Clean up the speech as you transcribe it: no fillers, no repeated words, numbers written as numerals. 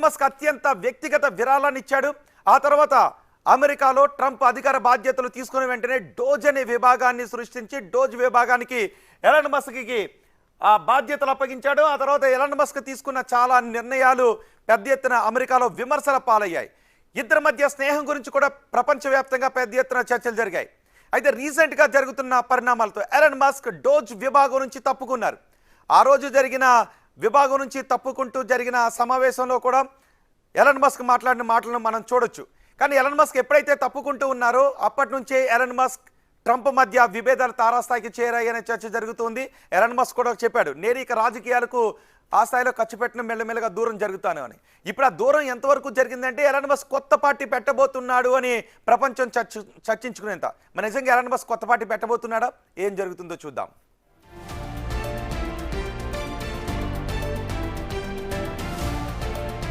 Musk అత్యంత వ్యక్తిగత విరాళాన్ని ఇచ్చాడు. ఆ తర్వాత అమెరికాలో ట్రంప్ అధికార బాధ్యతలు తీసుకున్న వెంటనే డోజ్ అనే విభాగాన్ని సృష్టించి డోజ్ విభాగానికి ఎలాన్ మస్క్కి ఆ బాధ్యతలు అప్పగించాడు. ఆ తర్వాత ఎలాన్ మస్క్ తీసుకున్న చాలా నిర్ణయాలు పెద్ద ఎత్తున అమెరికాలో విమర్శల పాలయ్యాయి. ఇద్దరి మధ్య స్నేహం గురించి కూడా ప్రపంచవ్యాప్తంగా పెద్ద ఎత్తున చర్చలు జరిగాయి. అయితే రీసెంట్గా జరుగుతున్న పరిణామాలతో ఎలాన్ మస్క్ డోజ్ విభాగం నుంచి తప్పుకున్నారు. ఆ రోజు జరిగిన విభాగం నుంచి తప్పుకుంటూ జరిగిన సమావేశంలో కూడా ఎలాన్ మస్క్ మాట్లాడిన మాటలను మనం చూడొచ్చు. కానీ ఎలాన్ మస్క్ ఎప్పుడైతే తప్పుకుంటూ ఉన్నారో అప్పటి నుంచే ఎలాన్ మస్క్ ట్రంప్ మధ్య విభేదాలు తారాస్థాయికి చేరాయనే చర్చ జరుగుతుంది. ఎలాన్ మస్క్ కూడా చెప్పాడు, నేను ఇక రాజకీయాలకు ఆ స్థాయిలో ఖర్చు పెట్టిన మెల్లమెల్లగా దూరం జరుగుతాను అని. ఇప్పుడు ఆ దూరం ఎంతవరకు జరిగిందంటే ఎలాన్ మస్క్ కొత్త పార్టీ పెట్టబోతున్నాడు అని ప్రపంచం చర్చించుకునేంత. మరి నిజంగా ఎలాన్ మస్క్ కొత్త పార్టీ పెట్టబోతున్నాడా? ఏం జరుగుతుందో చూద్దాం.